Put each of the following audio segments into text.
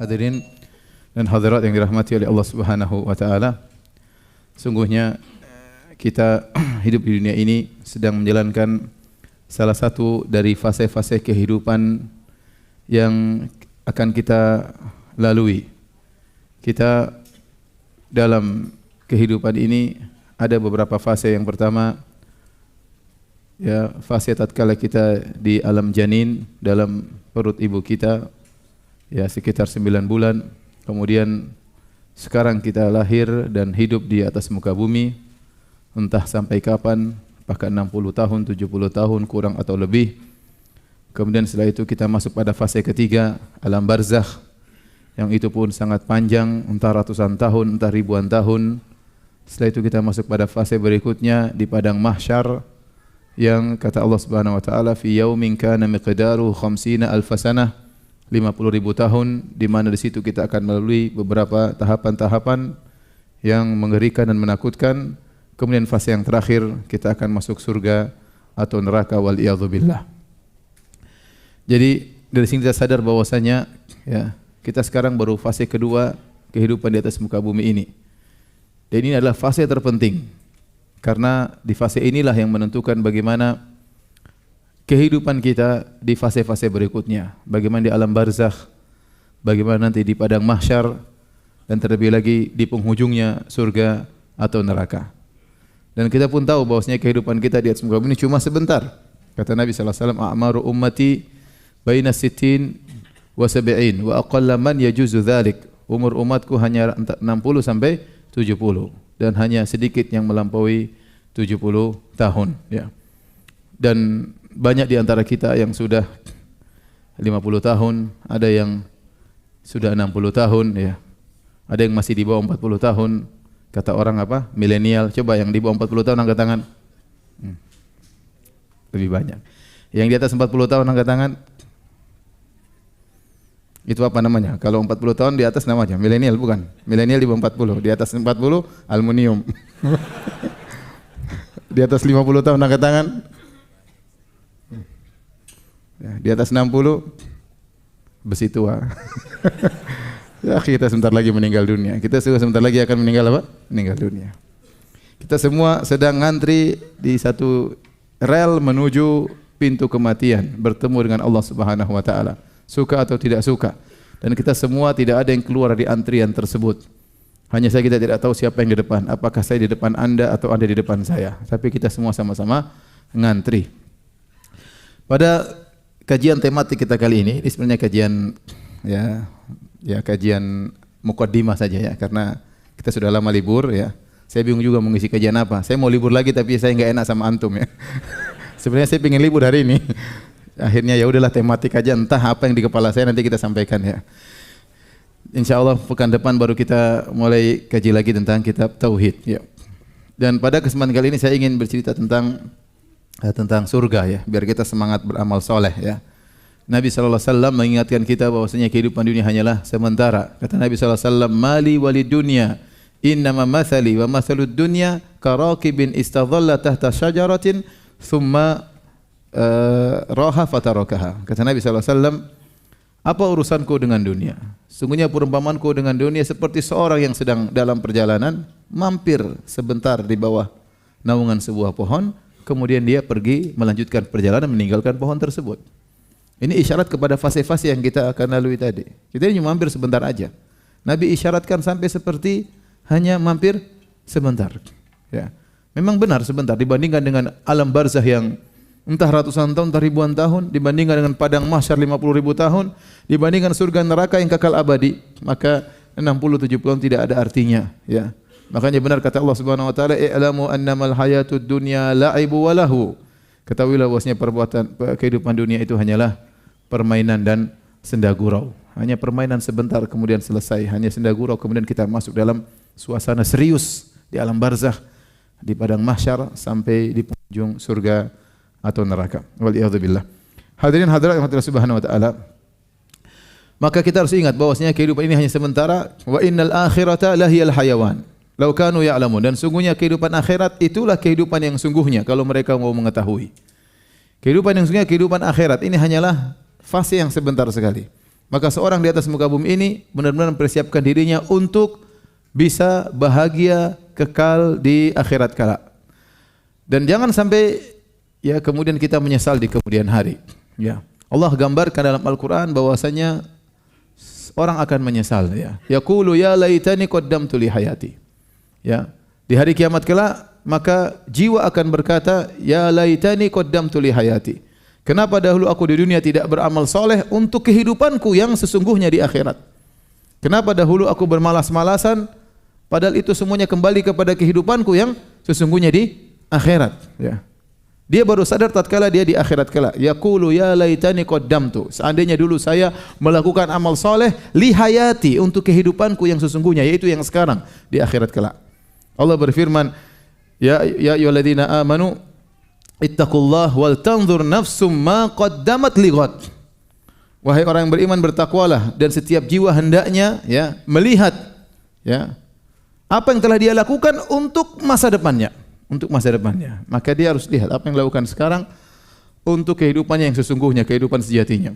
Hadirin dan hadirat yang dirahmati oleh Allah Subhanahu wa taala. Sungguhnya kita hidup di dunia ini sedang menjalankan salah satu dari fase-fase kehidupan yang akan kita lalui. Kita dalam kehidupan ini ada beberapa fase. Yang pertama, ya, fase tatkala kita di alam janin, dalam perut ibu kita, ya, sekitar 9 bulan. Kemudian sekarang kita lahir dan hidup di atas muka bumi, entah sampai kapan, bahkan 60 tahun, 70 tahun, kurang atau lebih. Kemudian setelah itu kita masuk pada fase ketiga, alam barzakh, yang itu pun sangat panjang, entah ratusan tahun, entah ribuan tahun. Setelah itu kita masuk pada fase berikutnya di padang mahsyar, yang kata Allah Subhanahu wa taala, fi yaumin kana miqdaruhu 50 alf sanah, 50.000 tahun, di mana di situ kita akan melalui beberapa tahapan-tahapan yang mengerikan dan menakutkan. Kemudian fase yang terakhir kita akan masuk surga atau neraka, wal iyadzubillah. Jadi dari sini kita sadar bahwasanya, ya, kita sekarang baru fase kedua kehidupan di atas muka bumi ini. Dan ini adalah fase terpenting, karena di fase inilah yang menentukan bagaimana kehidupan kita di fase-fase berikutnya. Bagaimana di alam barzakh, bagaimana nanti di padang mahsyar, dan terlebih lagi di penghujungnya surga atau neraka. Dan kita pun tahu bahwasanya kehidupan kita di atas muka bumi ini cuma sebentar. Kata Nabi sallallahu alaihi wasallam, a'maru ummati baina 60 wa 70 wa aqalla man yajuzu dzalik. Umur umatku hanya 60 sampai 70, dan hanya sedikit yang melampaui 70 tahun, ya. Dan banyak di antara kita yang sudah 50 tahun, ada yang sudah 60 tahun, ya. Ada yang masih di bawah 40 tahun. Kata orang apa? Milenial. Coba yang di bawah 40 tahun angkat tangan. Lebih banyak. Yang di atas 40 tahun angkat tangan. Itu apa namanya? Kalau 40 tahun di atas namanya milenial, bukan? Milenial di bawah 40, di atas 40 aluminium. Di atas 50 tahun angkat tangan. Ya, di atas 60 besi tua. Ya, kita sebentar lagi meninggal dunia. Kita sebentar lagi akan meninggal apa? Meninggal dunia. Kita semua sedang ngantri di satu rel menuju pintu kematian, bertemu dengan Allah Subhanahu wa taala. Suka atau tidak suka, dan kita semua tidak ada yang keluar dari antrian tersebut. Hanya saja kita tidak tahu siapa yang di depan, apakah saya di depan Anda atau Anda di depan saya, tapi kita semua sama-sama ngantri. Pada kajian tematik kita kali ini sebenarnya kajian, ya kajian mukaddimah saja, ya, karena kita sudah lama libur, ya. Saya bingung juga mau ngisi kajian apa. Saya mau libur lagi tapi saya enggak enak sama antum, ya. Sebenarnya saya ingin libur hari ini. Akhirnya ya udahlah tematik aja, entah apa yang di kepala saya nanti kita sampaikan, ya. Insyaallah pekan depan baru kita mulai kaji lagi tentang kitab tauhid, ya. Dan pada kesempatan kali ini saya ingin bercerita tentang surga, ya, biar kita semangat beramal soleh, ya. Nabi sallallahu alaihi wasallam mengingatkan kita bahwasanya kehidupan dunia hanyalah sementara. Kata Nabi sallallahu alaihi wasallam, "Mali walid dunya, innama mathali wa mathalud dunya karakibin istadhalla tahta syajaratin thumma roha fatarakaha." Kata Nabi sallallahu alaihi wasallam, apa urusanku dengan dunia? Sungguhnya perumpamanku dengan dunia seperti seorang yang sedang dalam perjalanan, mampir sebentar di bawah naungan sebuah pohon, kemudian dia pergi melanjutkan perjalanan meninggalkan pohon tersebut. Ini isyarat kepada fase-fase yang kita akan lalui tadi. Kita hanya mampir sebentar aja. Nabi isyaratkan sampai seperti hanya mampir sebentar, ya. Memang benar sebentar dibandingkan dengan alam barzakh yang entah ratusan tahun, entah ribuan tahun, dibandingkan dengan padang mahsyar 50.000 tahun, dibandingkan surga neraka yang kekal abadi, maka 60-70 tahun tidak ada artinya, ya. Makanya benar kata Allah Subhanahu wa taala, "I'lamu annamal hayatud dunya la'ibu wa lahu." Ketahuilah bahwasanya kehidupan dunia itu hanyalah permainan dan senda gurau. Hanya permainan sebentar kemudian selesai, hanya senda gurau kemudian kita masuk dalam suasana serius di alam barzakh, di padang mahsyar sampai di penghujung surga atau neraka. Waliyadzubillah. Hadirin hadirat yang Allah Subhanahu wa taala. Maka kita harus ingat bahwasanya kehidupan ini hanya sementara. Wa innal akhirata lahiyal hayawan. Lau kanu ya'lamun. Dan sungguhnya kehidupan akhirat itulah kehidupan yang sungguhnya kalau mereka mau mengetahui. Kehidupan yang sungguhnya kehidupan akhirat ini hanyalah fase yang sebentar sekali. Maka seorang di atas muka bumi ini benar-benar mempersiapkan dirinya untuk bisa bahagia kekal di akhirat kala. Dan jangan sampai ya kemudian kita menyesal di kemudian hari. Ya. Allah gambarkan dalam Al-Qur'an bahwasanya orang akan menyesal ya. Yaqulu ya laitani qaddamtu li hayati. Ya. Di hari kiamat kelak maka jiwa akan berkata ya laitani qaddamtu li hayati. Kenapa dahulu aku di dunia tidak beramal soleh untuk kehidupanku yang sesungguhnya di akhirat? Kenapa dahulu aku bermalas-malasan padahal itu semuanya kembali kepada kehidupanku yang sesungguhnya di akhirat, ya. Dia baru sadar tatkala dia di akhirat kala. Yaqulu ya laitani qaddamtu. Seandainya dulu saya melakukan amal soleh li hayati untuk kehidupanku yang sesungguhnya yaitu yang sekarang di akhirat kala. Allah berfirman, ya ayyuhalladzina amanu ittaqullah wal tanzur nafsum ma qaddamat lighad. Wahai orang yang beriman, bertakwalah dan setiap jiwa hendaknya ya melihat ya apa yang telah dia lakukan untuk masa depannya, untuk masa depannya. Maka dia harus lihat apa yang dilakukan sekarang untuk kehidupannya yang sesungguhnya, kehidupan sejatinya.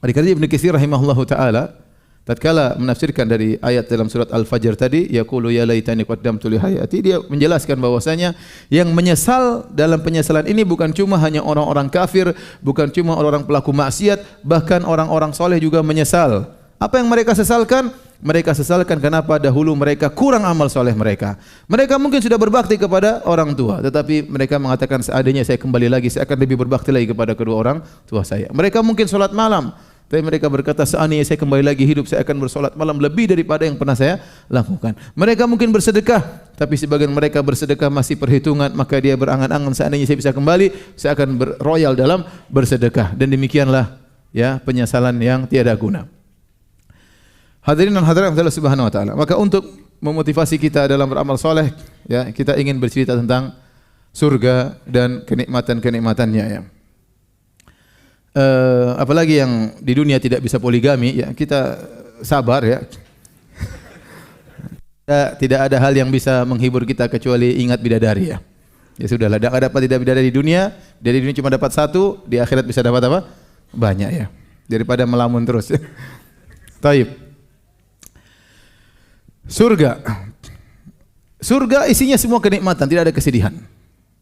Karena Ibnu Katsir rahimahullahu taala tatkala menafsirkan dari ayat dalam surat Al-Fajr tadi, yaqulu ya laitani qaddamtu li hayati, dia menjelaskan bahwasanya yang menyesal dalam penyesalan ini bukan cuma hanya orang-orang kafir, bukan cuma orang-orang pelaku maksiat, bahkan orang-orang soleh juga menyesal. Apa yang mereka sesalkan? Mereka sesalkan kenapa dahulu mereka kurang amal soleh mereka. Mereka mungkin sudah berbakti kepada orang tua, tetapi mereka mengatakan seandainya saya kembali lagi, saya akan lebih berbakti lagi kepada kedua orang tua saya. Mereka mungkin solat malam, tapi mereka berkata seandainya saya kembali lagi hidup, saya akan bersolat malam lebih daripada yang pernah saya lakukan. Mereka mungkin bersedekah, tapi sebagian mereka bersedekah masih perhitungan, maka dia berangan-angan seandainya saya bisa kembali, saya akan berroyal dalam bersedekah. Dan demikianlah ya penyesalan yang tiada guna. Hadirin dan hadirat Allah Subhanahu wa taala. Maka untuk memotivasi kita dalam beramal soleh, ya, kita ingin bercerita tentang surga dan kenikmatan-kenikmatannya, ya. Apalagi yang di dunia tidak bisa poligami, ya, kita sabar, ya. Tidak ada hal yang bisa menghibur kita kecuali ingat bidadari, ya. Ya sudahlah, tidak dapat tidak bidadari di dunia, dari dunia cuma dapat satu, di akhirat bisa dapat apa? Banyak, ya. Daripada melamun terus. Taib. Surga isinya semua kenikmatan, tidak ada kesedihan.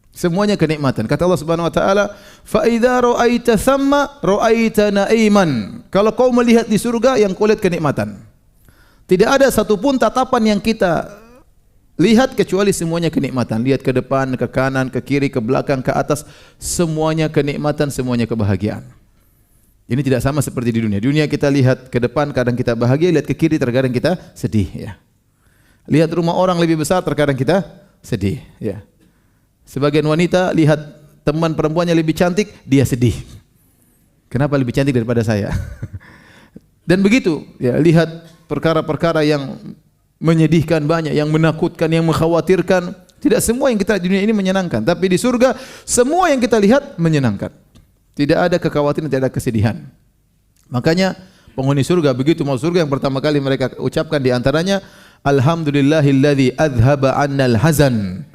Semuanya kenikmatan. Kata Allah Subhanahu wa taala, "Fa idza ra'aita thamma ra'aita na'iman." Kalau kau melihat di surga yang kau lihat kenikmatan. Tidak ada satupun tatapan yang kita lihat kecuali semuanya kenikmatan. Lihat ke depan, ke kanan, ke kiri, ke belakang, ke atas, semuanya kenikmatan, semuanya kebahagiaan. Ini tidak sama seperti di dunia. Di dunia kita lihat ke depan, kadang kita bahagia, lihat ke kiri, terkadang kita sedih, ya. Lihat rumah orang lebih besar, terkadang kita sedih, ya. Sebagian wanita lihat teman perempuannya lebih cantik, dia sedih. Kenapa lebih cantik daripada saya? Dan begitu, ya, lihat perkara-perkara yang menyedihkan banyak, yang menakutkan, yang mengkhawatirkan. Tidak semua yang kita di dunia ini menyenangkan, tapi di surga semua yang kita lihat menyenangkan. Tidak ada kekhawatiran, tidak ada kesedihan. Makanya penghuni surga begitu mau surga yang pertama kali mereka ucapkan di antaranya, alhamdulillahilladzi adhaba 'annal hazan.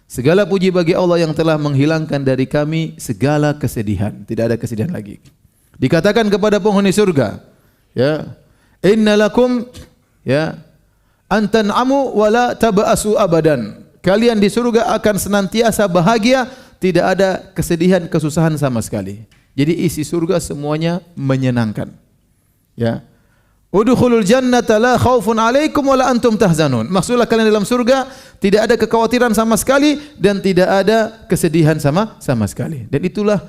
Segala puji bagi Allah yang telah menghilangkan dari kami segala kesedihan. Tidak ada kesedihan lagi. Dikatakan kepada penghuni surga, ya, innalakum ya antan'amu wa la taba'asu abadan. Kalian di surga akan senantiasa bahagia, tidak ada kesedihan, kesusahan sama sekali. Jadi isi surga semuanya menyenangkan. Ya. Udkhulul jannata la khaufun 'alaikum wa la antum tahzanun. Maksudnya kalian dalam surga tidak ada kekhawatiran sama sekali dan tidak ada kesedihan sama sekali. Dan itulah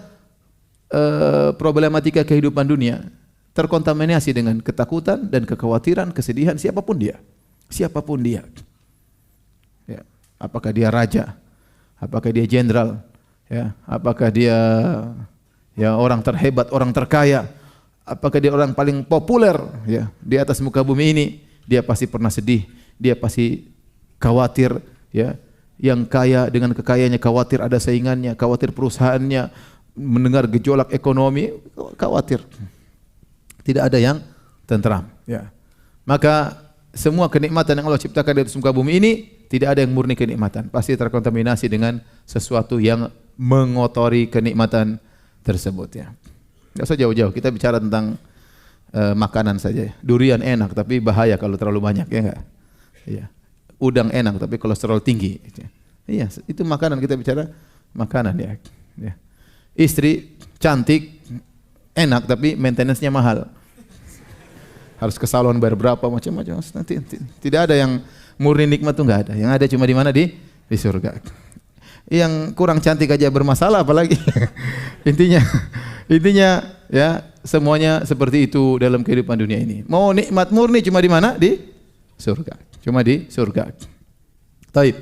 problematika kehidupan dunia. Terkontaminasi dengan ketakutan dan kekhawatiran, kesedihan siapapun dia. Siapapun dia. Ya. Apakah dia raja? Apakah dia jenderal? Ya, apakah dia ya orang terhebat, orang terkaya? Apakah dia orang paling populer ya di atas muka bumi ini? Dia pasti pernah sedih, dia pasti khawatir ya. Yang kaya dengan kekayaannya khawatir ada saingannya, khawatir perusahaannya mendengar gejolak ekonomi, khawatir. Tidak ada yang tentram ya. Maka semua kenikmatan yang Allah ciptakan di atas muka bumi ini tidak ada yang murni kenikmatan, pasti terkontaminasi dengan sesuatu yang mengotori kenikmatan tersebut ya. Enggak usah jauh-jauh, kita bicara tentang makanan saja. Durian enak tapi bahaya kalau terlalu banyak, ya enggak? Iya. Udang enak tapi kolesterol tinggi. Iya, itu makanan, kita bicara makanan ya. Ya. Istri cantik, enak tapi maintenance-nya mahal. Harus ke salon bayar berapa macam-macam. Nanti tidak ada yang murni nikmat tuh, enggak ada. Yang ada cuma di mana, di surga. Yang kurang cantik aja bermasalah apalagi. intinya ya semuanya seperti itu dalam kehidupan dunia ini. Mau nikmat murni cuma di mana? Di surga. Cuma di surga. Taib.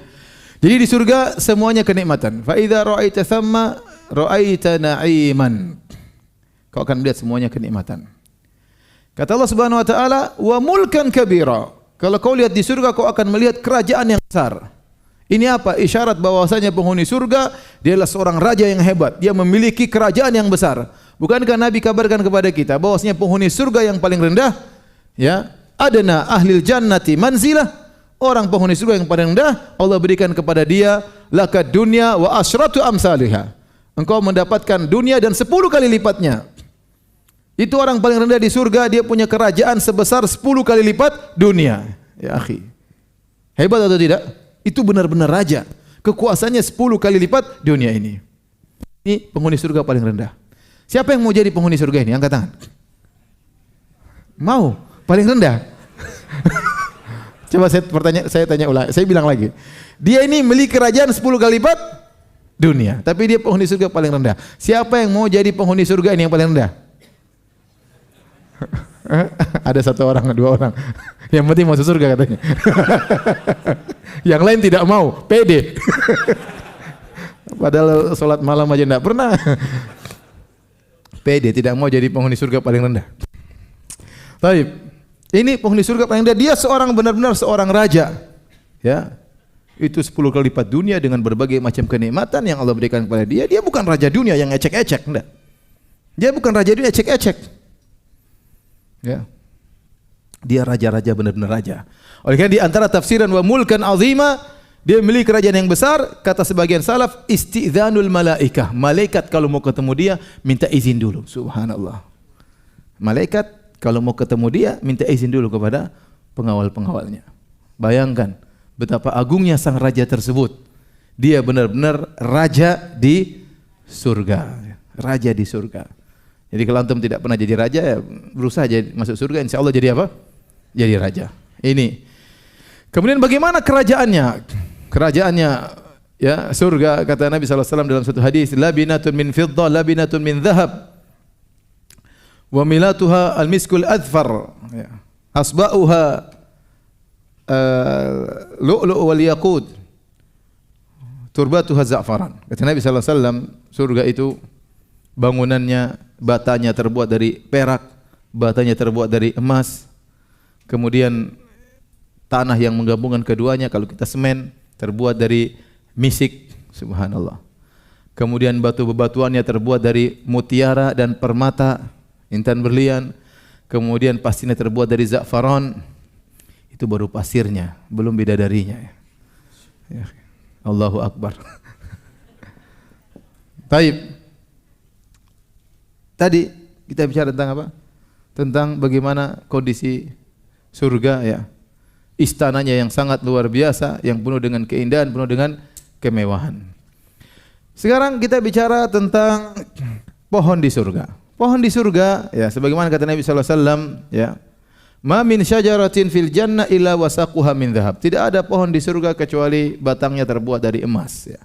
Jadi di surga semuanya kenikmatan. Fa idza ra'aita thamma ra'aita na'iman. Kau akan melihat semuanya kenikmatan. Kata Allah Subhanahu wa taala, "Wa mulkan kabira." Kalau kau lihat di surga kau akan melihat kerajaan yang besar. Ini apa? Isyarat bahwasanya penghuni surga dia adalah seorang raja yang hebat. Dia memiliki kerajaan yang besar. Bukankah Nabi kabarkan kepada kita bahwasanya penghuni surga yang paling rendah, ya, adna ahlil jannati manzilah. Orang penghuni surga yang paling rendah Allah berikan kepada dia lakad dunya wa asyratu amsalihha. Engkau mendapatkan dunia dan 10 kali lipatnya. Itu orang paling rendah di surga, dia punya kerajaan sebesar 10 kali lipat dunia. Ya akhi. Hebat atau tidak? Itu benar-benar raja. Kekuasaannya 10 kali lipat dunia ini. Ini penghuni surga paling rendah. Siapa yang mau jadi penghuni surga ini? Angkat tangan. Mau? Paling rendah? Coba saya tanya ulang. Saya bilang lagi. Dia ini milik kerajaan 10 kali lipat dunia. Tapi dia penghuni surga paling rendah. Siapa yang mau jadi penghuni surga ini yang paling rendah? Ada 1 orang, 2 orang. Yang penting masuk surga katanya. Yang lain tidak mau, pede. Padahal sholat malam aja enggak pernah. Pede, tidak mau jadi penghuni surga paling rendah. Baik. Ini penghuni surga paling rendah, dia seorang benar-benar seorang raja. Ya. Itu 10 kali lipat dunia dengan berbagai macam kenikmatan yang Allah berikan kepada dia. Dia bukan raja dunia yang ecek-ecek, enggak. Dia bukan raja dunia ecek-ecek. Ya. Dia raja-raja, benar-benar raja. Oleh karena di antara tafsiran wa mulkan azima, dia memiliki kerajaan yang besar. Kata sebagian salaf, istidzanul malaikah. Malaikat kalau mau ketemu dia minta izin dulu. Subhanallah. Malaikat kalau mau ketemu dia minta izin dulu kepada pengawal-pengawalnya. Bayangkan betapa agungnya sang raja tersebut. Dia benar-benar raja di surga. Raja di surga. Jadi kalau antum tidak pernah jadi raja, ya berusaha jadi masuk surga, insya Allah jadi apa? Jadi raja. Ini. Kemudian bagaimana kerajaannya? Kerajaannya, ya, surga, kata Nabi SAW dalam satu hadis, labinatun min fiddah, labinatun min dhahab, wa milatuha al-miskul adfar, ya. Asba'uha lu'lu' wal yaqut, turbatuha za'faran. Kata Nabi SAW, surga itu bangunannya, batanya terbuat dari perak, batanya terbuat dari emas, kemudian tanah yang menggabungkan keduanya kalau kita semen terbuat dari misik, subhanallah. Kemudian batu bebatuannya terbuat dari mutiara dan permata, intan berlian. Kemudian pasirnya terbuat dari za'faran. Itu baru pasirnya, belum bidadarinya. Ya. Allahu Akbar. Taib. Tadi kita bicara tentang apa? Tentang bagaimana kondisi surga, ya. Istananya yang sangat luar biasa, yang penuh dengan keindahan, penuh dengan kemewahan. Sekarang kita bicara tentang pohon di surga. Pohon di surga, ya, sebagaimana kata Nabi sallallahu alaihi wasallam, ya. Ma min syajaratin fil jannah illa wasaquha min dhahab. Tidak ada pohon di surga kecuali batangnya terbuat dari emas, ya.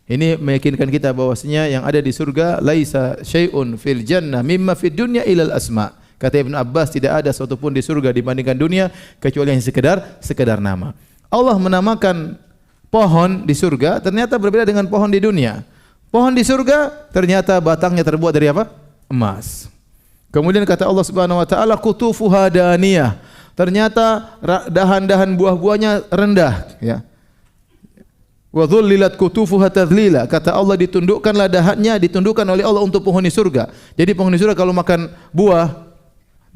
Ini meyakinkan kita bahwasanya yang ada di surga laisa syai'un fil jannah mimma fid dunya ilal asma. Kata Ibnu Abbas, tidak ada sesuatu pun di surga dibandingkan dunia kecuali yang sekedar nama. Allah menamakan pohon di surga ternyata berbeda dengan pohon di dunia. Pohon di surga ternyata batangnya terbuat dari apa? Emas. Kemudian kata Allah Subhanahu wa taala qutufuha daniyah. Ternyata dahan-dahan buah-buahnya rendah, ya. Wa dhullilat kutufuha tadlila. Kata Allah, ditundukkanlah dahannya, ditundukkan oleh Allah untuk penghuni surga. Jadi penghuni surga kalau makan buah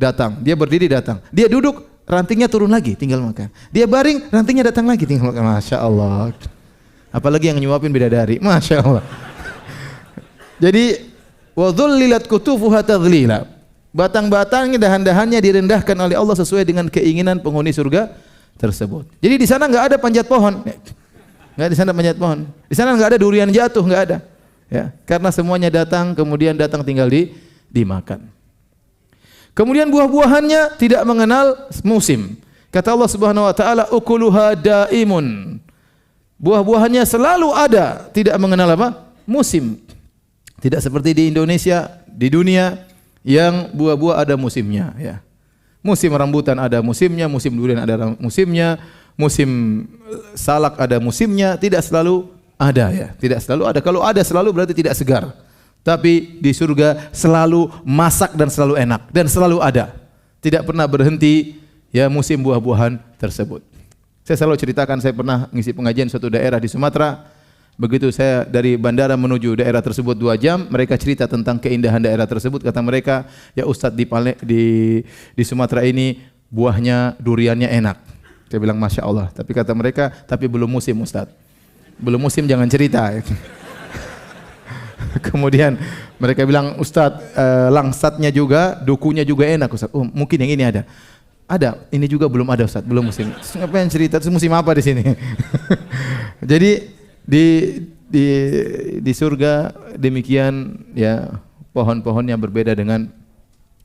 datang, dia berdiri datang. Dia duduk, rantingnya turun lagi, tinggal makan. Dia baring, rantingnya datang lagi, tinggal makan. Masya Allah. Apalagi yang nyuapin bidadari. Masya Allah. Jadi wa dhullilat kutufuha tadlila. Batang-batangnya, dahan-dahannya direndahkan oleh Allah sesuai dengan keinginan penghuni surga tersebut. Jadi di sana enggak ada panjat pohon. Enggak di sana panjat pohon. Di sana enggak ada durian jatuh, enggak ada. Ya, karena semuanya datang kemudian datang tinggal dimakan. Kemudian buah-buahannya tidak mengenal musim. Kata Allah Subhanahu wa taala, "Ukuluha daimun." Buah-buahannya selalu ada, tidak mengenal apa? Musim. Tidak seperti di Indonesia, di dunia yang buah-buah ada musimnya, ya. Musim rambutan ada musimnya, musim durian ada musimnya, musim salak ada musimnya, tidak selalu ada, ya. Tidak selalu ada. Kalau ada selalu berarti tidak segar. Tapi di surga selalu masak dan selalu enak dan selalu ada. Tidak pernah berhenti, ya, musim buah-buahan tersebut. Saya selalu ceritakan, saya pernah ngisi pengajian suatu daerah di Sumatera. Begitu saya dari bandara menuju daerah tersebut 2 jam, mereka cerita tentang keindahan daerah tersebut. Kata mereka, ya Ustadz, di Sumatera ini buahnya, duriannya enak. Saya bilang Masya Allah. Tapi kata mereka, tapi belum musim Ustadz. Belum musim jangan cerita. Kemudian mereka bilang, Ustadz, langsatnya juga, dukunya juga enak Ustadz. Oh, mungkin yang ini ada. Ada, ini juga belum ada Ustadz, belum musim. Ngapain cerita? Terus musim apa di sini? Jadi di surga demikian, ya, pohon-pohonnya berbeda dengan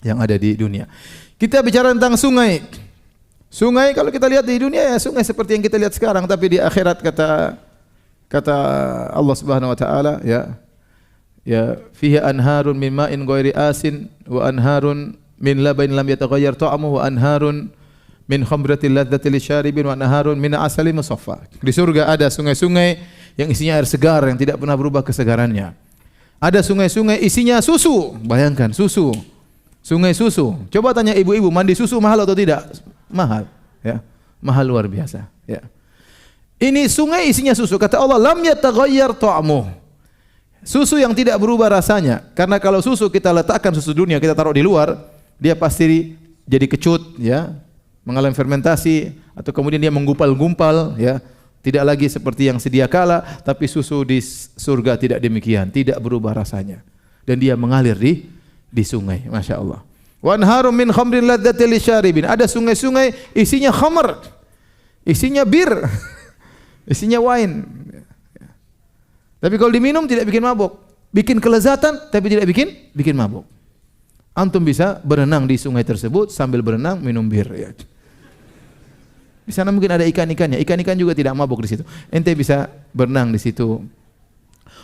yang ada di dunia. Kita bicara tentang sungai. Sungai kalau kita lihat di dunia, ya sungai seperti yang kita lihat sekarang, tapi di akhirat kata Allah Subhanahu wa taala, ya fihi anharun min ma'in ghairi asin wa anharun min labanin lam yataghayyar ta'amuhu wa anharun min khamratil ladzatil lisyaribin wa anharun min asalin musaffa. Di surga ada sungai-sungai yang isinya air segar yang tidak pernah berubah kesegarannya. Ada sungai-sungai isinya susu. Bayangkan, susu. Sungai susu. Coba tanya ibu-ibu, mandi susu mahal atau tidak? Mahal, ya. Mahal luar biasa, ya. Ini sungai isinya susu. Kata Allah, lam yataghayyar ta'amuh. Susu yang tidak berubah rasanya. Karena kalau susu kita letakkan, susu dunia kita taruh di luar, dia pasti jadi kecut, ya, mengalami fermentasi, atau kemudian dia menggumpal-gumpal, ya. Tidak lagi seperti yang sedia kala, tapi susu di surga tidak demikian, tidak berubah rasanya. Dan dia mengalir di sungai, Masya Allah. Wa anharum min khamrin ladzatil lisyaribin. Ada sungai-sungai isinya khamr, isinya bir, isinya wine. Tapi kalau diminum tidak bikin mabuk. Bikin kelezatan tapi tidak bikin mabuk. Antum bisa berenang di sungai tersebut sambil berenang minum bir, ya. Di sana mungkin ada ikan-ikannya. Ikan-ikan juga tidak mabuk di situ. Ente bisa berenang di situ.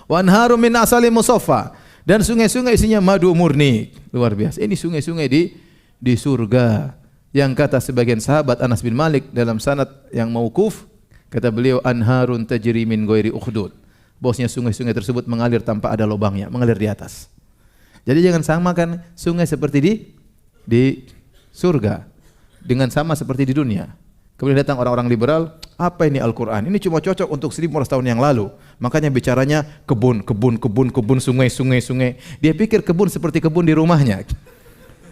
Wa anharum min asalin musaffa. Dan sungai-sungai isinya madu murni. Luar biasa. Ini sungai-sungai di surga. Yang kata sebagian sahabat Anas bin Malik dalam sanad yang mauquf, kata beliau, anharun tajri min ghairi ukhdud. Bosnya sungai-sungai tersebut mengalir tanpa ada lubangnya, mengalir di atas. Jadi jangan samakan sungai seperti di surga dengan sama seperti di dunia. Kemudian datang orang-orang liberal, apa ini Al-Quran? Ini cuma cocok untuk 1400 tahun yang lalu. Makanya bicaranya kebun, sungai. Dia pikir kebun seperti kebun di rumahnya.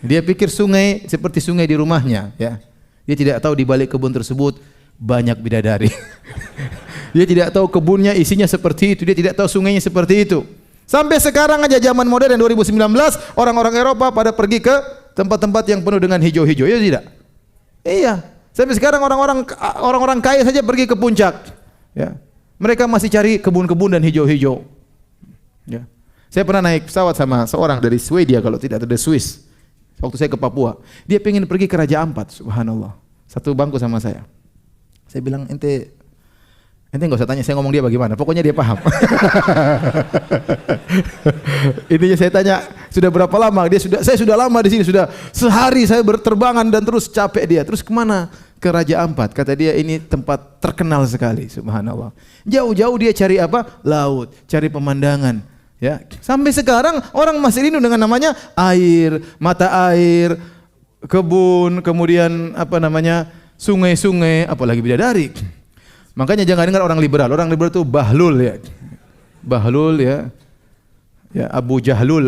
Dia pikir sungai seperti sungai di rumahnya, ya. Dia tidak tahu di balik kebun tersebut banyak bidadari. Dia tidak tahu kebunnya isinya seperti itu, dia tidak tahu sungainya seperti itu. Sampai sekarang aja zaman modern 2019, orang-orang Eropa pada pergi ke tempat-tempat yang penuh dengan hijau-hijau, ya tidak? Iya. Sampai sekarang orang-orang kaya saja pergi ke puncak, ya. Mereka masih cari kebun-kebun dan hijau-hijau, ya. Saya pernah naik pesawat sama seorang dari Swedia, kalau tidak dari Swiss. Waktu saya ke Papua, dia pengen pergi ke Raja Ampat, subhanallah. Satu bangku sama saya. Saya bilang, ente enggak usah tanya saya ngomong dia bagaimana, pokoknya dia paham. Intinya saya tanya, sudah berapa lama? Saya sudah lama di sini, sudah sehari saya berterbangan dan terus capek dia. Terus kemana? Ke Raja Ampat. Kata dia ini tempat terkenal sekali, subhanallah. Jauh-jauh dia cari apa? Laut, cari pemandangan, ya. Sampai sekarang orang masih rindu dengan namanya air, mata air, kebun, kemudian apa namanya? Sungai-sungai, apalagi bidadari. Makanya jangan dengar orang liberal. Orang liberal itu bahlul, ya. Bahlul, ya. Ya, Abu Jahlul.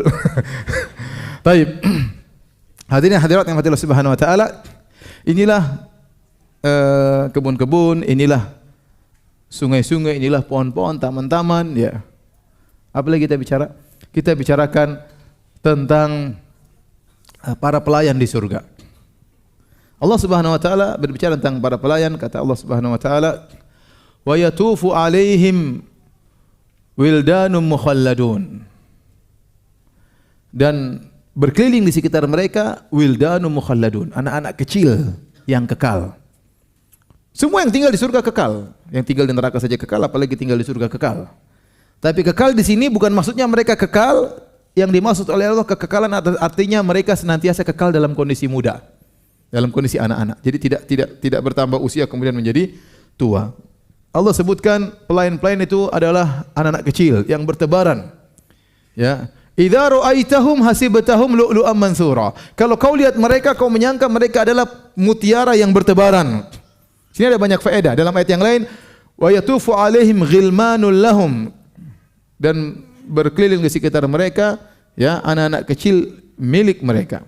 Baik. Hadirin hadirat yang Allah Subhanahu wa taala, inilah kebun-kebun, inilah sungai-sungai, inilah pohon-pohon, taman-taman, ya. Apalagi kita bicara? Kita bicarakan tentang para pelayan di surga. Allah Subhanahu wa taala berbicara tentang para pelayan, kata Allah Subhanahu wa taala, "Wa yatufu 'alaihim wildanun mukhalladun." Dan berkeliling di sekitar mereka wildanun mukhalladun, anak-anak kecil yang kekal. Semua yang tinggal di surga kekal. Yang tinggal di neraka saja kekal, apalagi tinggal di surga kekal. Tapi kekal di sini bukan maksudnya mereka kekal, yang dimaksud oleh Allah kekekalan artinya mereka senantiasa kekal dalam kondisi muda. Dalam kondisi anak-anak. Jadi tidak bertambah usia kemudian menjadi tua. Allah sebutkan pelayan-pelayan itu adalah anak-anak kecil yang bertebaran. Ya. Idza ra'aitahum hasibatahum lu'lu'an mansura. Kalau kau lihat mereka, kau menyangka mereka adalah mutiara yang bertebaran. Sini ada banyak faedah. Dalam ayat yang lain, wa yatufu 'alaihim ghilmanul lahum, dan berkeliling di sekitar mereka ya anak-anak kecil milik mereka.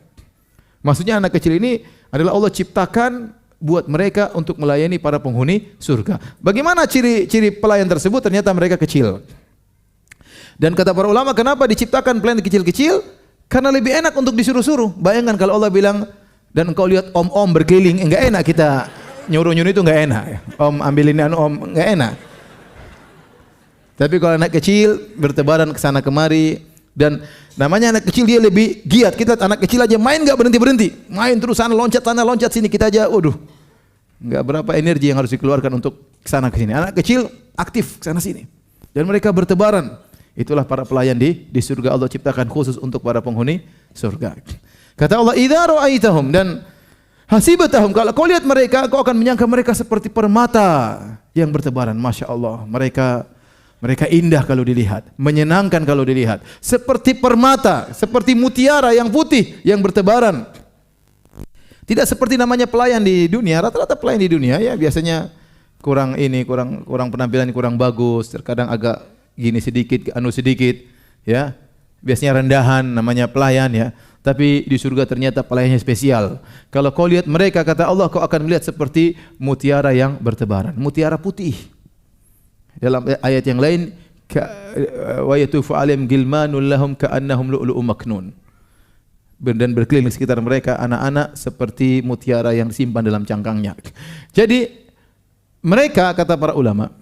Maksudnya anak kecil ini adalah Allah ciptakan buat mereka untuk melayani para penghuni surga. Bagaimana ciri-ciri pelayan tersebut? Ternyata mereka kecil. Dan kata para ulama, kenapa diciptakan pelayan kecil-kecil? Karena lebih enak untuk disuruh-suruh. Bayangkan kalau Allah bilang, dan engkau lihat om-om berkeliling, enggak enak kita nyuruh-nyuruh itu enggak enak. Om ambilin om, enggak enak. Tapi kalau anak kecil bertebaran ke sana kemari, dan namanya anak kecil dia lebih giat. Kita anak kecil aja main enggak berhenti-berhenti. Main terus sana loncat sini, kita aja waduh. Enggak berapa energi yang harus dikeluarkan untuk ke sana ke sini. Anak kecil aktif ke sana sini. Dan mereka bertebaran. Itulah para pelayan di surga, Allah ciptakan khusus untuk para penghuni surga. Kata Allah, "Idza ra'aitahum," dan hasibatahum, kalau kau lihat mereka, kau akan menyangka mereka seperti permata yang bertebaran. Masya Allah, mereka indah kalau dilihat, menyenangkan kalau dilihat, seperti permata, seperti mutiara yang putih yang bertebaran. Tidak seperti namanya pelayan di dunia. Rata-rata pelayan di dunia ya biasanya kurang penampilan kurang bagus, terkadang agak gini sedikit, anu sedikit, ya. Biasanya rendahan namanya pelayan ya. Tapi di surga ternyata pelayannya spesial. Kalau kau lihat mereka, kata Allah, kau akan melihat seperti mutiara yang bertebaran, mutiara putih. Dalam ayat yang lain, wa yatufu 'alaihim ghilmanul lahum ka'annahum lu'lu'un maknun. Dan berkeliling di sekitar mereka anak-anak seperti mutiara yang disimpan dalam cangkangnya. Jadi mereka, kata para ulama,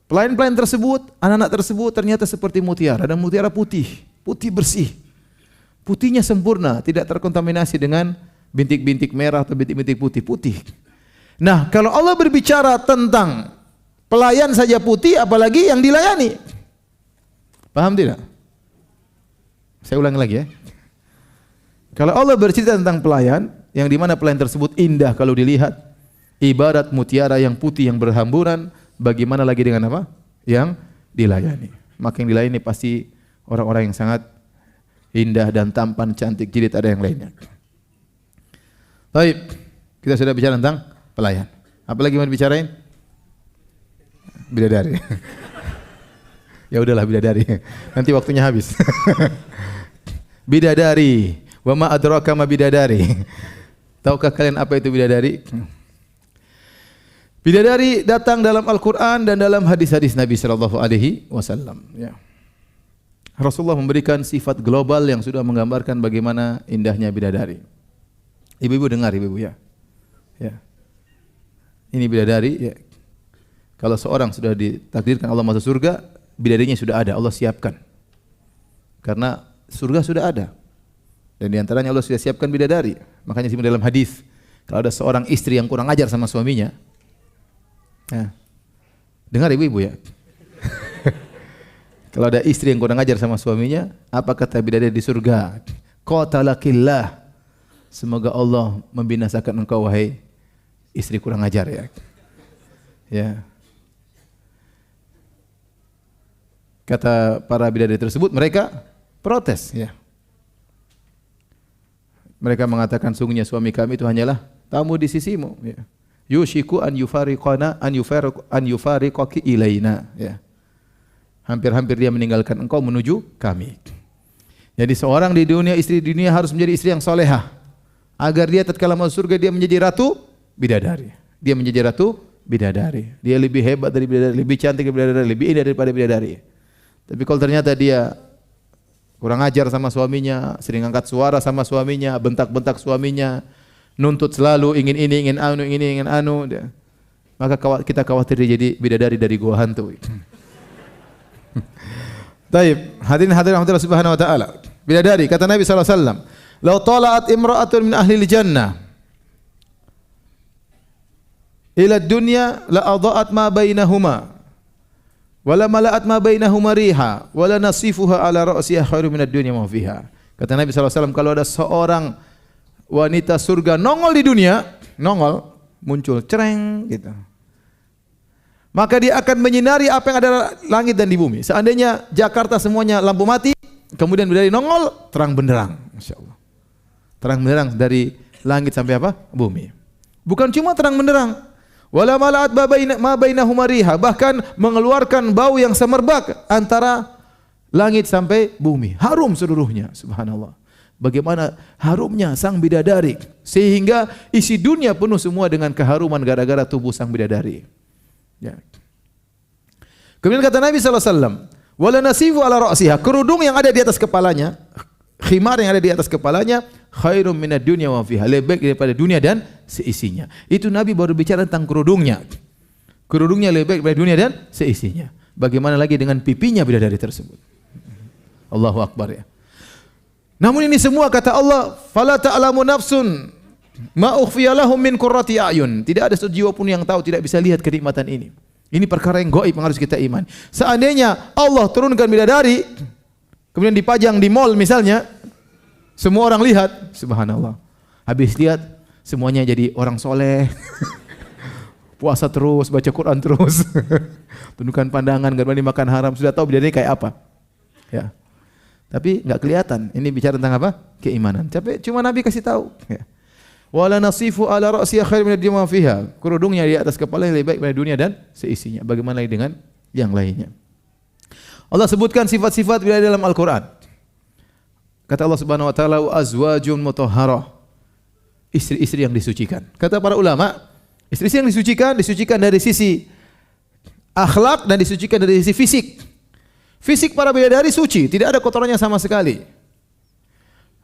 pelayan-pelayan tersebut, anak-anak tersebut ternyata seperti mutiara, dan mutiara putih bersih. Putihnya sempurna, tidak terkontaminasi dengan bintik-bintik merah atau bintik-bintik putih. Nah, kalau Allah berbicara tentang pelayan saja putih, apalagi yang dilayani. Paham tidak? Saya ulangi lagi ya. Kalau Allah bercerita tentang pelayan, yang dimana pelayan tersebut indah kalau dilihat, ibarat mutiara yang putih yang berhamburan, bagaimana lagi dengan apa? Yang dilayani. Maka yang dilayani pasti orang-orang yang sangat indah dan tampan, cantik, jadi tak ada yang lainnya. Baik, kita sudah bicara tentang pelayan. Apa lagi mau dibicarain? Bidadari. Ya udahlah bidadari. Nanti waktunya habis. Bidadari. Wa ma adraka ma bidadari. Tahukah kalian apa itu bidadari? Bidadari datang dalam Al-Quran dan dalam hadis-hadis Nabi sallallahu alaihi wasallam. Ya. Rasulullah memberikan sifat global yang sudah menggambarkan bagaimana indahnya bidadari. Ibu-ibu dengar, ibu-ibu ya. Ya. Ini bidadari ya. Kalau seorang sudah ditakdirkan Allah masuk surga, bidadarinya sudah ada, Allah siapkan. Karena surga sudah ada. Dan di antaranya Allah sudah siapkan bidadari. Makanya dalam hadis, kalau ada seorang istri yang kurang ajar sama suaminya, ya. Dengar ibu-ibu ya. Kalau ada istri yang kurang ajar sama suaminya, apa kata bidadari di surga? Qatalakillah. Semoga Allah membinasakan engkau wahai istri kurang ajar ya. Ya. Kata para bidadari tersebut, mereka protes ya. Mereka mengatakan, sungguhnya suami kami itu hanyalah tamu di sisimu ya. Yushiku an yufariqana an yufariqaki ilaina ya. Hampir-hampir dia meninggalkan engkau menuju kami. Jadi seorang di dunia, istri di dunia harus menjadi istri yang solehah, agar dia tatkala masuk surga dia menjadi ratu bidadari. Dia menjadi ratu bidadari. Dia lebih hebat dari bidadari, lebih cantik dari bidadari, lebih indah daripada bidadari. Tapi kalau ternyata dia kurang ajar sama suaminya, sering angkat suara sama suaminya, bentak-bentak suaminya, nuntut selalu ingin ini, ingin anu, ingin ini, ingin anu, maka kita khawatir dia jadi bidadari dari gua hantu. Taib, hadirin rahmatullah subhanahu wa ta'ala. Bidadari, kata Nabi SAW, "Lau tala'at imra'atun min ahli jannah ila dunya la adha'at ma bainahuma wala mala'at ma bainahuma riha wala nasifuha ala ra'siha khairu minad dunya ma fiha." Kata Nabi SAW, kalau ada seorang wanita surga nongol di dunia, nongol, muncul, cereng gitu, maka dia akan menyinari apa yang ada langit dan di bumi. Seandainya Jakarta semuanya lampu mati, kemudian dari nongol, terang benderang, Masya Allah. Terang benderang dari langit sampai apa? Bumi. Bukan cuma terang benderang, wala mala'at ma bainahuma riha, bahkan mengeluarkan bau yang semerbak antara langit sampai bumi. Harum seluruhnya, subhanallah. Bagaimana harumnya sang bidadari, sehingga isi dunia penuh semua dengan keharuman gara-gara tubuh sang bidadari. Ya. Kemudian kata Nabi SAW, wala nasifu ala ra'siha, kerudung yang ada di atas kepalanya, khimar yang ada di atas kepalanya, khairum minad dunya wa fiha, lebih baik daripada dunia dan seisinya. Itu Nabi baru bicara tentang kerudungnya. Kerudungnya lebih baik daripada dunia dan seisinya. Bagaimana lagi dengan pipinya bidadari tersebut? Allahu Akbar ya. Namun ini semua kata Allah, fala ta'lamu nafsun ma ukhfiya lahum min qurrati a'yun. Tidak ada sejiwa pun yang tahu, tidak bisa lihat kenikmatan ini. Ini perkara yang gaib yang harus kita iman. Seandainya Allah turunkan bidadari, kemudian dipajang di mall misalnya, semua orang lihat, subhanallah. Habis lihat, semuanya jadi orang soleh. Puasa terus, baca Quran terus. Tundukkan pandangan, enggak berani makan haram. Sudah tahu bidadari kayak apa. Ya. Tapi enggak kelihatan. Ini bicara tentang apa? Keimanan. Tapi cuma Nabi kasih tahu. Ya. Wala nasifu ala ra'siha khair min ad-dunya ma fiha. Kerudungnya di atas kepala lebih baik daripada dunia dan seisinya. Bagaimana lagi dengan yang lainnya? Allah sebutkan sifat-sifat bidadari dalam Al-Qur'an. Kata Allah Subhanahu wa taala, wa azwajun mutahharah. Istri-istri yang disucikan. Kata para ulama, istri-istri yang disucikan dari sisi akhlak dan disucikan dari sisi fisik. Fisik para bidadari suci, tidak ada kotorannya sama sekali.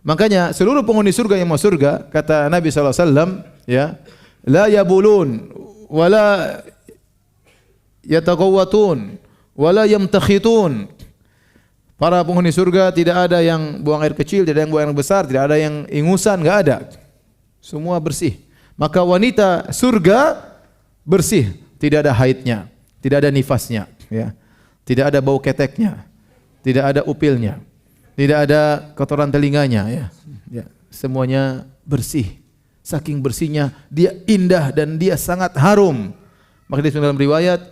Makanya seluruh penghuni surga yang mau surga, kata Nabi SAW, ya, la yabulun, wala yataqawwatun, wala yamtakhitun. Para penghuni surga tidak ada yang buang air kecil, tidak ada yang buang air besar, tidak ada yang ingusan, enggak ada. Semua bersih. Maka wanita surga bersih, tidak ada haidnya, tidak ada nifasnya, ya. Tidak ada bau keteknya, tidak ada upilnya. Tidak ada kotoran telinganya, ya. Ya, semuanya bersih. Saking bersihnya dia indah dan dia sangat harum. Maka disebutkan dalam riwayat,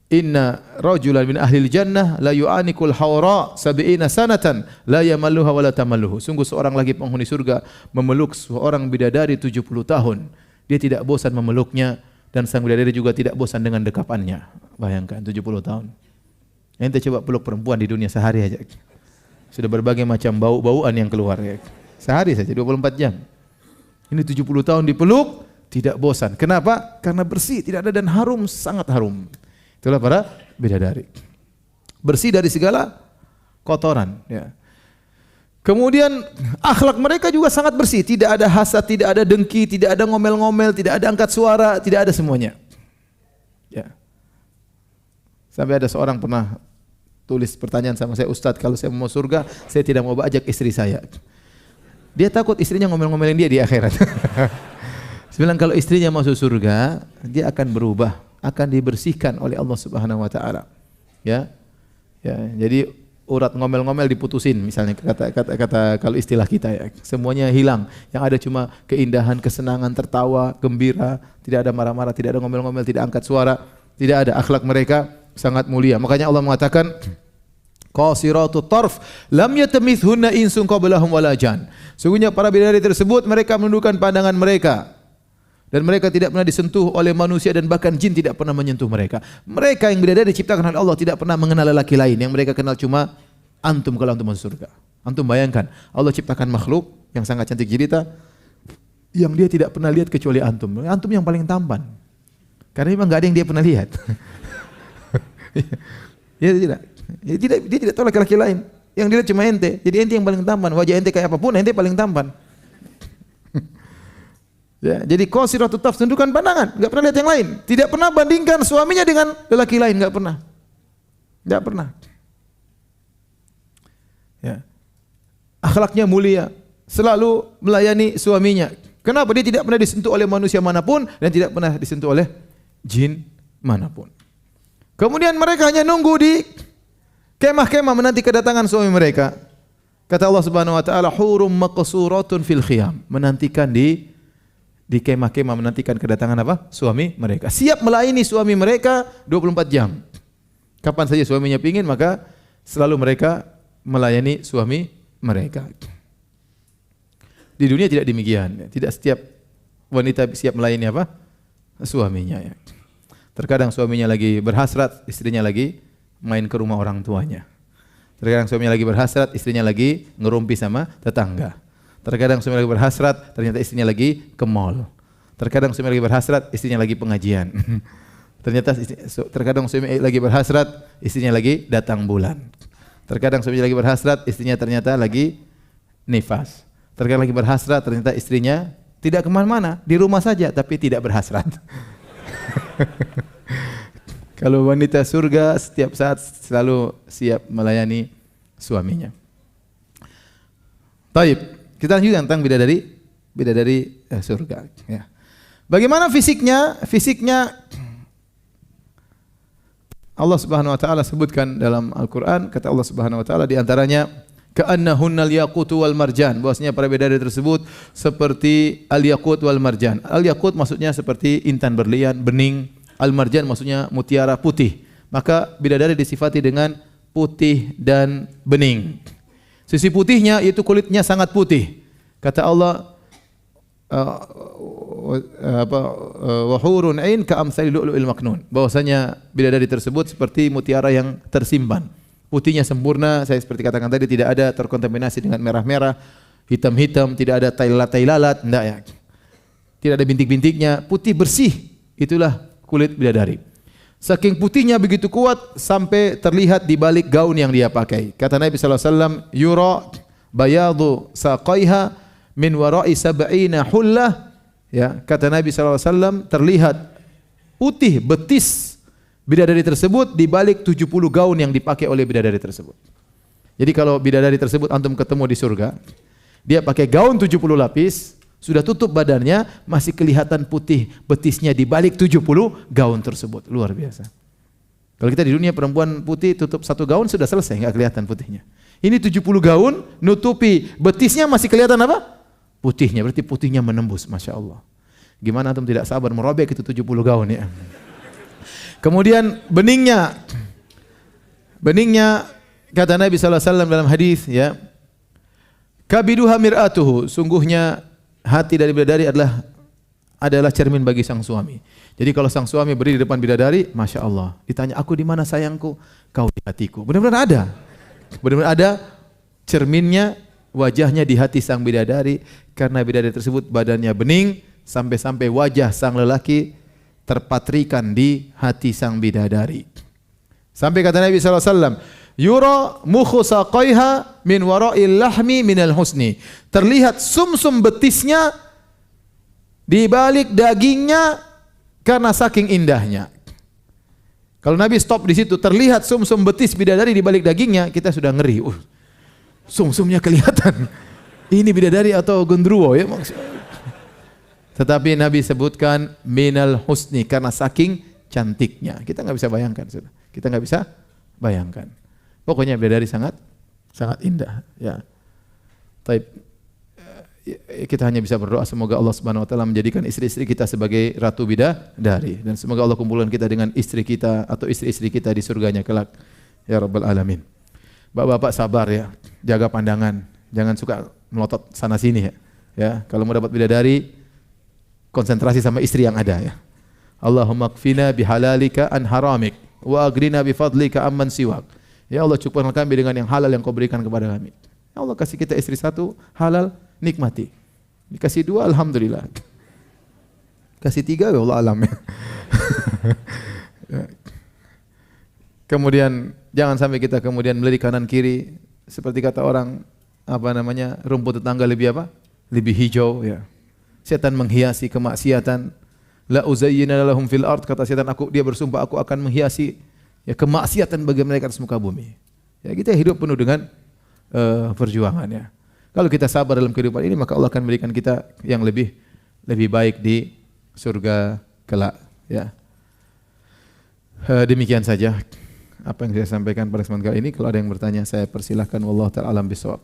inna rajulan min ahlil jannah la yu'anikul hawra sab'ina sanatan la yamalluha wa la tamalluhu. Sungguh seorang lagi penghuni surga memeluk seorang bidadari 70 tahun. Dia tidak bosan memeluknya dan sang bidadari juga tidak bosan dengan dekapannya. Bayangkan 70 tahun. Ente coba peluk perempuan di dunia sehari aja. Sudah berbagai macam bau-bauan yang keluar ya. Sehari saja 24 jam. Ini 70 tahun dipeluk tidak bosan. Kenapa? Karena bersih, tidak ada dan harum, sangat harum. Itulah para bidadari. Bersih dari segala kotoran ya. Kemudian akhlak mereka juga sangat bersih, tidak ada hasad, tidak ada dengki, tidak ada ngomel-ngomel, tidak ada angkat suara, tidak ada semuanya. Ya. Sampai ada seorang pernah tulis pertanyaan sama saya, Ustadz, kalau saya mau surga, saya tidak mau ajak istri saya. Dia takut istrinya ngomel-ngomelin dia di akhirat. Saya bilang kalau istrinya masuk surga, dia akan berubah, akan dibersihkan oleh Allah Subhanahu wa taala. Ya. Ya, jadi urat ngomel-ngomel diputusin misalnya kata kalau istilah kita ya. Semuanya hilang. Yang ada cuma keindahan, kesenangan, tertawa, gembira, tidak ada marah-marah, tidak ada ngomel-ngomel, tidak angkat suara, tidak ada. Akhlak mereka sangat mulia. Makanya Allah mengatakan qasiratut tarf lam yatamithunna insun qablahum wala jan. Sungguhnya para bidadari tersebut mereka menundukkan pandangan mereka dan mereka tidak pernah disentuh oleh manusia dan bahkan jin tidak pernah menyentuh mereka. Mereka yang bidadari diciptakan oleh Allah tidak pernah mengenal lelaki lain. Yang mereka kenal cuma antum kalau antum masuk surga. Antum bayangkan Allah ciptakan makhluk yang sangat cantik jelita yang dia tidak pernah lihat kecuali antum. Antum yang paling tampan. Karena memang enggak ada yang dia pernah lihat. Dia tidak tahu laki-laki lain. Yang dilihat cuma ente. Jadi ente yang paling tampan. Wajah ente kayak apapun, ente paling tampan. Ya, jadi qasiratut tarf, tundukkan pandangan, enggak pernah lihat yang lain. Tidak pernah bandingkan suaminya dengan lelaki lain, enggak pernah. Enggak pernah. Ya. Akhlaknya mulia, selalu melayani suaminya. Kenapa? Dia tidak pernah disentuh oleh manusia manapun dan tidak pernah disentuh oleh jin manapun. Kemudian mereka hanya nunggu di kemah-kemah menanti kedatangan suami mereka. Kata Allah Subhanahu wa taala, hurum maqsuratun fil khiyam, menantikan di kemah-kemah, menantikan kedatangan apa? Suami mereka. Siap melayani suami mereka 24 jam. Kapan saja suaminya pingin, maka selalu mereka melayani suami mereka. Di dunia tidak demikian. Tidak setiap wanita siap melayani apa? Suaminya. Terkadang suaminya lagi berhasrat, istrinya lagi main ke rumah orang tuanya. Terkadang suaminya lagi berhasrat, istrinya lagi ngerumpi sama tetangga. Terkadang suami lagi berhasrat, ternyata istrinya lagi ke mall. Terkadang suami lagi berhasrat, istrinya lagi pengajian. Terkadang suami lagi berhasrat, istrinya lagi datang bulan. Terkadang suami lagi berhasrat, istrinya ternyata lagi nifas. Terkadang lagi berhasrat, ternyata istrinya tidak kemana-mana, di rumah saja, tapi tidak berhasrat. Kalau wanita surga setiap saat selalu siap melayani suaminya. Taib. Kita lanjutkan tentang bidadari surga. Ya. Bagaimana fisiknya? Fisiknya Allah Subhanahu wa taala sebutkan dalam Al-Qur'an, kata Allah Subhanahu wa taala di antaranya ka'annahunnal yaqutu wal marjan, bahwasanya para bidadari tersebut seperti al-yaqut wal marjan. Al-yaqut maksudnya seperti intan berlian, bening. Al-marjan maksudnya mutiara putih. Maka bidadari disifati dengan putih dan bening. Sisi putihnya itu kulitnya sangat putih. Kata Allah, wa hurun ain ka'amsali lu'lu'il maknun. Bahwasanya bidadari tersebut seperti mutiara yang tersimpan. Putihnya sempurna, saya seperti katakan tadi, tidak ada terkontaminasi dengan merah-merah, hitam-hitam, tidak ada tailalat, enggak ya. Tidak ada bintik-bintiknya, putih bersih. Itulah kulit bidadari. Saking putihnya begitu kuat sampai terlihat di balik gaun yang dia pakai. Kata Nabi sallallahu alaihi wasallam, "Yura bayadu saqaiha min wara'i sab'ina hullah." Ya, kata Nabi sallallahu alaihi wasallam, terlihat putih betis bidadari tersebut di balik 70 gaun yang dipakai oleh bidadari tersebut. Jadi kalau bidadari tersebut antum ketemu di surga, dia pakai gaun 70 lapis, sudah tutup badannya, masih kelihatan putih betisnya di balik 70 gaun tersebut. Luar biasa. Kalau kita di dunia perempuan putih tutup satu gaun sudah selesai, enggak kelihatan putihnya. Ini 70 gaun nutupi betisnya, masih kelihatan apa? Putihnya. Berarti putihnya menembus, Masya Allah. Gimana antum tidak sabar merobek itu 70 gaun ya. Kemudian beningnya kata Nabi sallallahu alaihi wasallam dalam hadis ya, kabiduha mir'atuhu, sungguhnya hati dari bidadari adalah cermin bagi sang suami. Jadi kalau sang suami berdiri di depan bidadari, Masya Allah, ditanya, aku di mana sayangku? Kau di hatiku. Benar-benar ada. Benar-benar ada cerminnya, wajahnya di hati sang bidadari, karena bidadari tersebut badannya bening, sampai-sampai wajah sang lelaki terpatrikan di hati sang bidadari. Sampai kata Nabi SAW, yura mukhu saqaiha min wara'il lahmi minal husni. Terlihat sumsum betisnya di balik dagingnya karena saking indahnya. Kalau Nabi stop di situ, terlihat sumsum betis bidadari di balik dagingnya, kita sudah ngeri. Sumsumnya kelihatan. Ini bidadari atau gendruwo ya maksudnya. Tetapi Nabi sebutkan minal husni karena saking cantiknya. Kita nggak bisa bayangkan, kita nggak bisa bayangkan. Pokoknya bidadari sangat indah. Ya. Taib. Kita hanya bisa berdoa semoga Allah Subhanahu wa taala menjadikan istri-istri kita sebagai ratu bidadari, dan semoga Allah kumpulkan kita dengan istri kita atau istri-istri kita di surganya kelak. Ya Rabbal alamin. Bapak-bapak sabar ya, jaga pandangan, jangan suka melotot sana sini ya. Ya, kalau mau dapat bidadari, konsentrasi sama istri yang ada ya. Allahumma kfina bihalalika an haramik wa agrina bifadlika amman siwak. Ya Allah, cukupkanlah kami dengan yang halal yang kau berikan kepada kami. Ya Allah, kasih kita istri satu halal, nikmati. Dikasih dua, alhamdulillah. Kasih tiga, ya Allah alam ya. Kemudian jangan sampai kita kemudian melirik kanan kiri seperti kata orang apa namanya, rumput tetangga lebih apa? Lebih hijau ya. Setan menghiasi kemaksiatan. La uzayyina lahum fil ard, kata setan, dia bersumpah aku akan menghiasi ya kemaksiatan bagi mereka di muka bumi. Ya, kita hidup penuh dengan perjuangan ya. Kalau kita sabar dalam kehidupan ini, maka Allah akan memberikan kita yang lebih baik di surga kelak ya. Demikian saja apa yang saya sampaikan pada kesempatan kali ini. Kalau ada yang bertanya, saya persilahkan. Wallahu ta'ala alam bisawab.